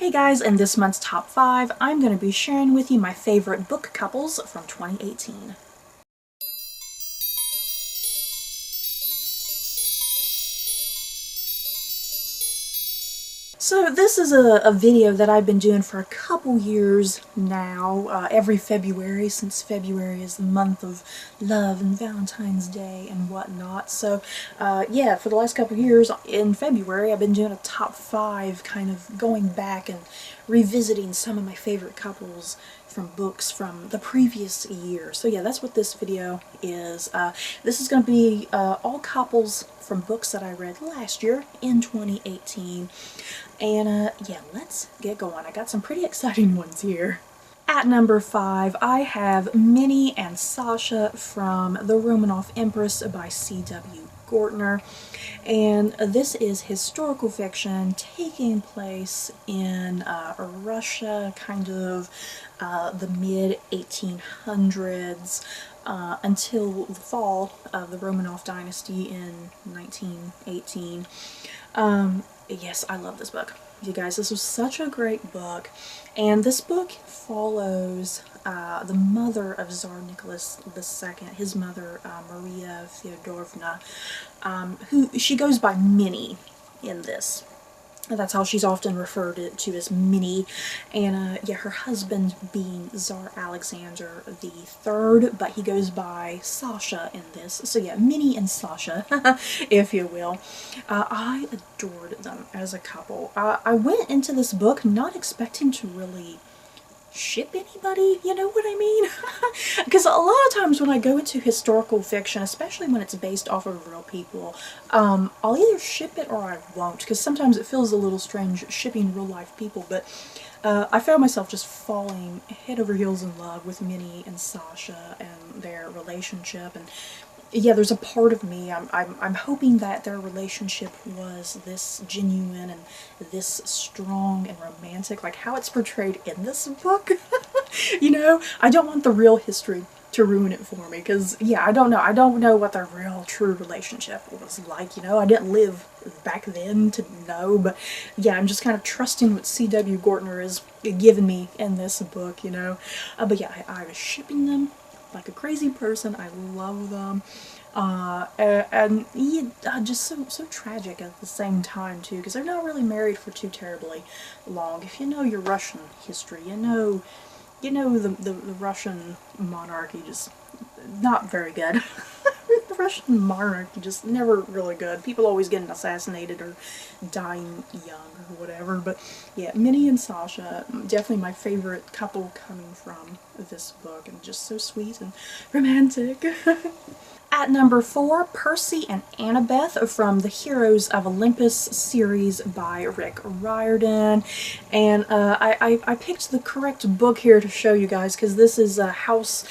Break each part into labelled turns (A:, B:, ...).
A: Hey guys, in this month's top 5, I'm going to be sharing with you my favorite book couples from 2018. So this is a video that I've been doing for a couple years now, every February, since February is the month of love and Valentine's Day and whatnot. So yeah, for the last couple years in February I've been doing a top 5, kind of going back and revisiting some of my favorite couples from books from the previous year. So yeah, that's what this video is. This is going to be all couples from books that I read last year in 2018. And yeah, let's get going. I got some pretty exciting ones here. At number 5, I have Minnie and Sasha from The Romanov Empress by C.W. Gortner. And this is historical fiction taking place in Russia, kind of the mid-1800s, until the fall of the Romanov dynasty in 1918. Yes, I love this book. You guys, this was such a great book. And this book follows the mother of Tsar Nicholas II, his mother, Maria Feodorovna, who she goes by Minnie in this. That's how she's often referred to as Minnie. And yeah, her husband being Tsar Alexander III, but he goes by Sasha in this. So yeah, Minnie and Sasha, if you will. I adored them as a couple. I went into this book not expecting to really ship anybody, you know what I mean? Because a lot of times when I go into historical fiction, especially when it's based off of real people, I'll either ship it or I won't, because sometimes it feels a little strange shipping real life people, but I found myself just falling head over heels in love with Minnie and Sasha and their relationship. And yeah, there's a part of me, I'm hoping that their relationship was this genuine and this strong and romantic, like how it's portrayed in this book. You know, I don't want the real history to ruin it for me, because yeah, I don't know what their real true relationship was like, you know. I didn't live back then to know, but yeah, I'm just kind of trusting what C.W. Gortner has given me in this book, you know. But yeah, I was shipping them like a crazy person. I love them. And yeah, just so tragic at the same time too, because they're not really married for too terribly long. If you know your Russian history, you know the Russian monarchy just not very good. The Russian monarchy just never really good. People always getting assassinated or dying young or whatever. But yeah, Minnie and Sasha, definitely my favorite couple coming from this book, and just so sweet and romantic. At number 4, Percy and Annabeth from the Heroes of Olympus series by Rick Riordan. And I picked the correct book here to show you guys, because this is the House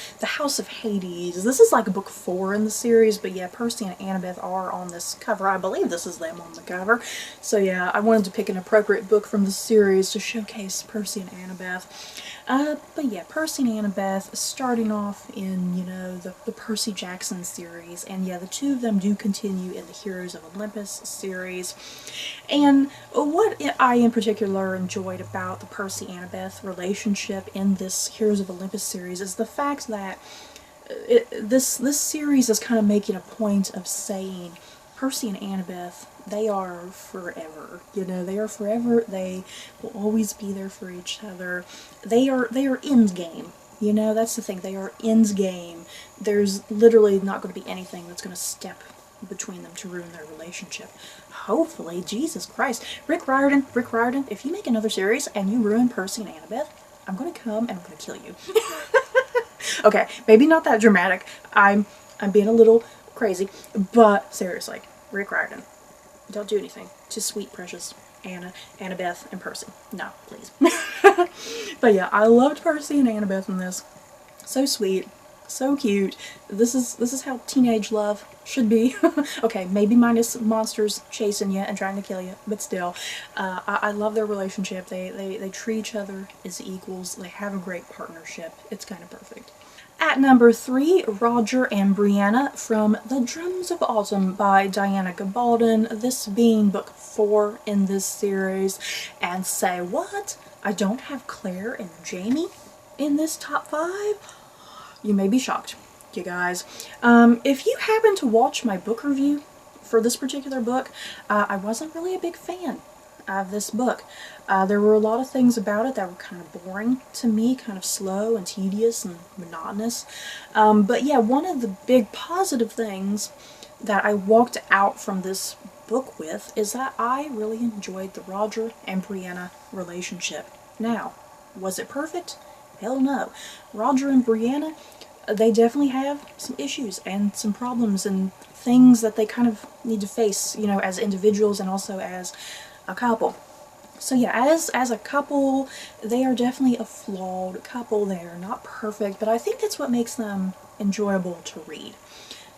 A: of Hades. This is like book 4 in the series, but yeah, Percy and Annabeth are on this cover. I believe this is them on the cover. So yeah, I wanted to pick an appropriate book from the series to showcase Percy and Annabeth. But yeah, Percy and Annabeth, starting off in, you know, the Percy Jackson series, and yeah, the two of them do continue in the Heroes of Olympus series. And what I in particular enjoyed about the Percy-Annabeth relationship in this Heroes of Olympus series is the fact that this series is kind of making a point of saying Percy and Annabeth, they are forever, you know, they are forever, they will always be there for each other. They are end game, you know, that's the thing, they are end game. There's literally not going to be anything that's going to step between them to ruin their relationship. Hopefully. Jesus Christ. Rick Riordan, if you make another series and you ruin Percy and Annabeth, I'm going to come and I'm going to kill you. Okay, maybe not that dramatic. I'm being a little crazy, but seriously, Rick Riordan, don't do anything to sweet, precious Annabeth and Percy. No, please. But yeah, I loved Percy and Annabeth in this. So sweet, So cute. This is how teenage love should be. Okay, maybe minus monsters chasing you and trying to kill you, but still, I love their relationship. They treat each other as equals. They have a great partnership. It's kind of perfect. At number 3, Roger and Brianna from The Drums of Autumn by Diana Gabaldon, this being book 4 in this series. And say what? I don't have Claire and Jamie in this top 5? You may be shocked, you guys. If you happen to watch my book review for this particular book, I wasn't really a big fan of this book. There were a lot of things about it that were kind of boring to me, kind of slow and tedious and monotonous. But yeah, one of the big positive things that I walked out from this book with is that I really enjoyed the Roger and Brianna relationship. Now, was it perfect? Hell no. Roger and Brianna, they definitely have some issues and some problems and things that they kind of need to face, you know, as individuals and also as a couple. So yeah, as a couple, they are definitely a flawed couple. They are not perfect, but I think that's what makes them enjoyable to read,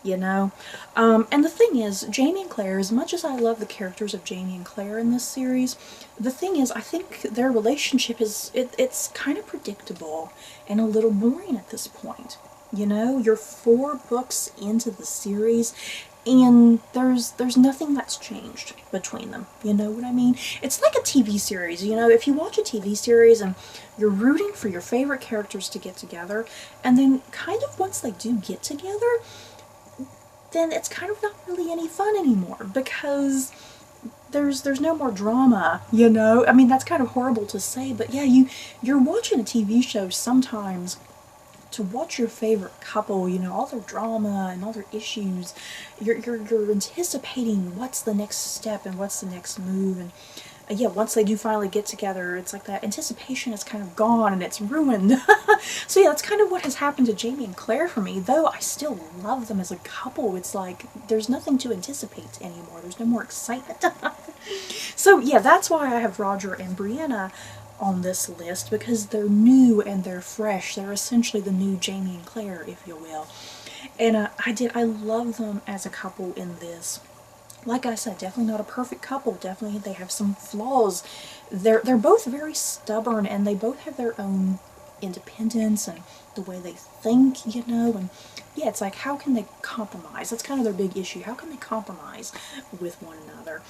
A: you know? And the thing is, Jamie and Claire, as much as I love the characters of Jamie and Claire in this series, the thing is, I think their relationship is, it's kind of predictable and a little boring at this point. You know, you're 4 books into the series, and there's nothing that's changed between them. You know what I mean? It's like a TV series, you know, if you watch a TV series and you're rooting for your favorite characters to get together, and then kind of once they do get together, then it's kind of not really any fun anymore, because there's no more drama, you know? I mean, that's kind of horrible to say, but yeah, you're watching a TV show sometimes to watch your favorite couple, you know, all their drama and all their issues. You're anticipating what's the next step and what's the next move, and yeah, once they do finally get together, it's like that anticipation is kind of gone and it's ruined. So yeah, that's kind of what has happened to Jamie and Claire for me, though I still love them as a couple. It's like there's nothing to anticipate anymore. There's no more excitement. So yeah, that's why I have Roger and Brianna on this list, because they're new and they're fresh. They're essentially the new Jamie and Claire, if you will. And I love them as a couple in this. Like I said, definitely not a perfect couple. Definitely they have some flaws. They're both very stubborn, and they both have their own independence and the way they think, you know, and yeah, it's like, how can they compromise? That's kind of their big issue. How can they compromise with one another?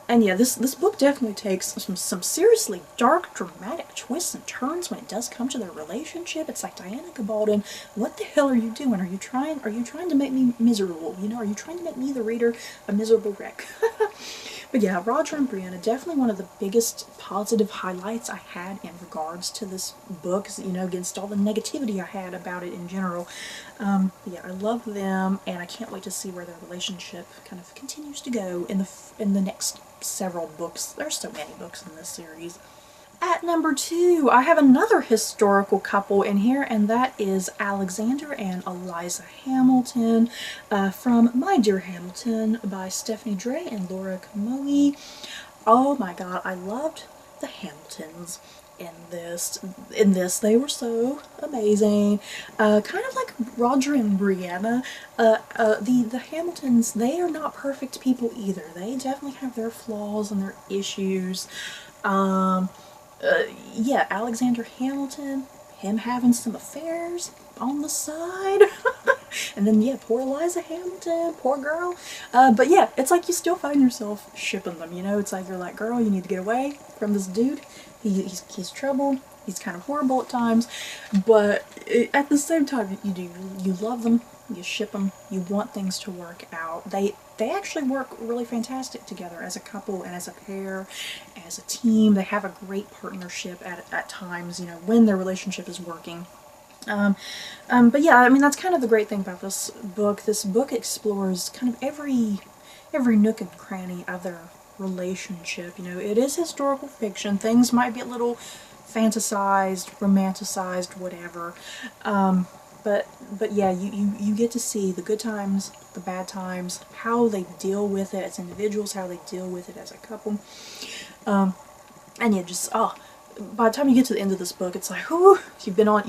A: And yeah, this book definitely takes some seriously dark, dramatic twists and turns when it does come to their relationship. It's like, Diana Gabaldon, what the hell are you doing? Are you trying to make me miserable? You know, are you trying to make me, the reader, a miserable wreck? But yeah, Roger and Brianna, definitely one of the biggest positive highlights I had in regards to this book, you know, against all the negativity I had about it in general. But yeah, I love them, and I can't wait to see where their relationship kind of continues to go in the next several books. There's so many books in this series. At number 2, I have another historical couple in here, and that is Alexander and Eliza Hamilton from My Dear Hamilton by Stephanie Dray and Laura Kamoe. Oh my god, I loved the Hamiltons in this. They were so amazing. Kind of like Roger and Brianna, the Hamiltons, they are not perfect people either. They definitely have their flaws and their issues. Yeah, Alexander Hamilton, him having some affairs on the side. And then, yeah, poor Eliza Hamilton, poor girl. But yeah, it's like you still find yourself shipping them, you know? It's like, you're like, girl, you need to get away from this dude. He's trouble. He's kind of horrible at times. But at the same time, you love them, you ship them, you want things to work out. They actually work really fantastic together as a couple and as a pair, as a team. They have a great partnership at times, you know, when their relationship is working. But yeah, I mean, that's kind of the great thing about this book. This book explores kind of every nook and cranny of their relationship. You know, it is historical fiction. Things might be a little fantasized, romanticized, whatever. But yeah, you get to see the good times, the bad times, how they deal with it as individuals, how they deal with it as a couple. And yeah, just, by the time you get to the end of this book, it's like, whoo, you've been on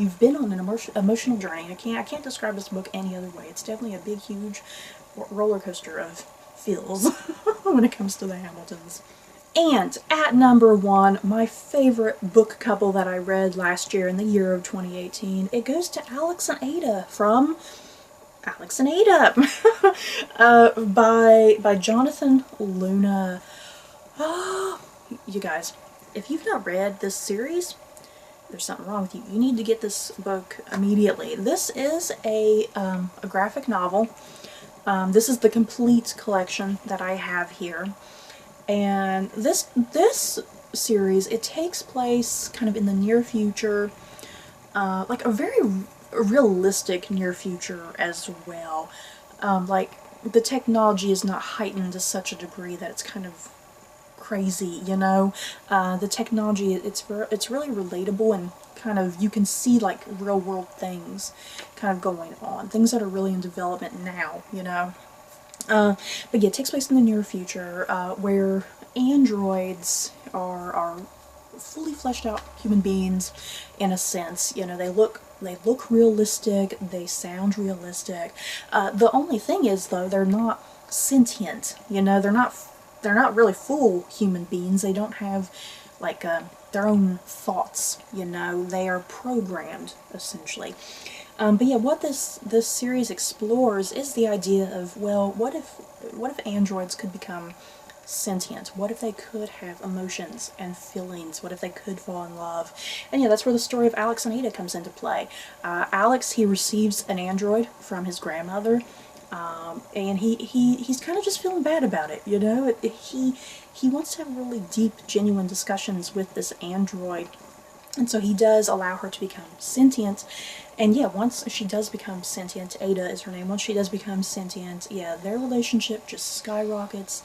A: an emotional journey. I can't describe this book any other way. It's definitely a big, huge roller coaster of feels when it comes to the Hamiltons. And at number 1, my favorite book couple that I read last year in the year of 2018, it goes to Alex and Ada from Alex and Ada by Jonathan Luna. Oh, you guys, if you've not read this series, there's something wrong with you. You need to get this book immediately. This is a graphic novel. This is the complete collection that I have here. And this series, it takes place kind of in the near future, like a very realistic near future as well. Like, the technology is not heightened to such a degree that it's kind of crazy, you know. The technology, it's really relatable, and kind of, you can see like real world things kind of going on, things that are really in development now, you know. But yeah, it takes place in the near future, where androids are fully fleshed out human beings in a sense. You know, they look realistic, they sound realistic. The only thing is, though, they're not sentient. You know, they're not really full human beings. They don't have like their own thoughts. You know, they are programmed essentially. But yeah, what this series explores is the idea of, well, what if androids could become sentient? What if they could have emotions and feelings? What if they could fall in love? And yeah, that's where the story of Alex and Ada comes into play. Alex, he receives an android from his grandmother, and he's kind of just feeling bad about it, you know. He wants to have really deep, genuine discussions with this android. And so he does allow her to become sentient. And yeah, once she does become sentient, Ada is her name, once she does become sentient, yeah, their relationship just skyrockets.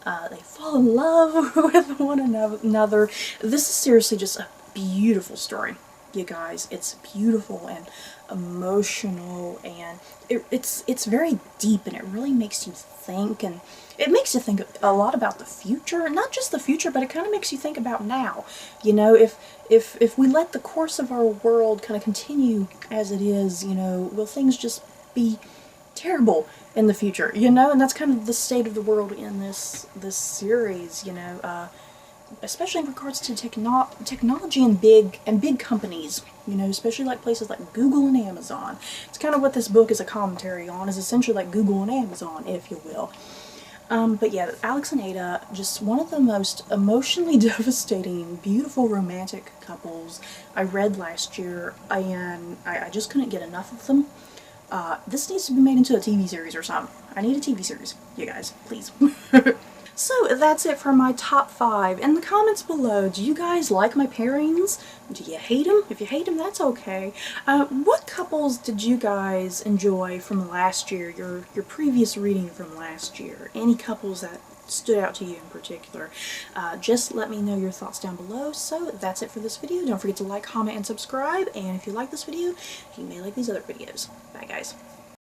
A: They fall in love with one another. This is seriously just a beautiful story, you guys. It's beautiful and emotional, and it's very deep, and it really makes you think, and it makes you think a lot about the future. Not just the future, but it kind of makes you think about now. You know, if we let the course of our world kind of continue as it is, you know, will things just be terrible in the future, you know? And that's kind of the state of the world in this series, you know, especially in regards to technology and big companies, you know, especially like places like Google and Amazon. It's kind of what this book is a commentary on, is essentially like Google and Amazon, if you will. But yeah, Alex and Ada, just one of the most emotionally devastating, beautiful romantic couples I read last year, and I just couldn't get enough of them. This needs to be made into a TV series or something. I need a TV series, you guys, please. So that's it for my top 5. In the comments below, do you guys like my pairings? Do you hate them? If you hate them, that's okay. What couples did you guys enjoy from last year, your previous reading from last year? Any couples that stood out to you in particular? Just let me know your thoughts down below. So that's it for this video. Don't forget to like, comment, and subscribe. And if you like this video, you may like these other videos. Bye, guys.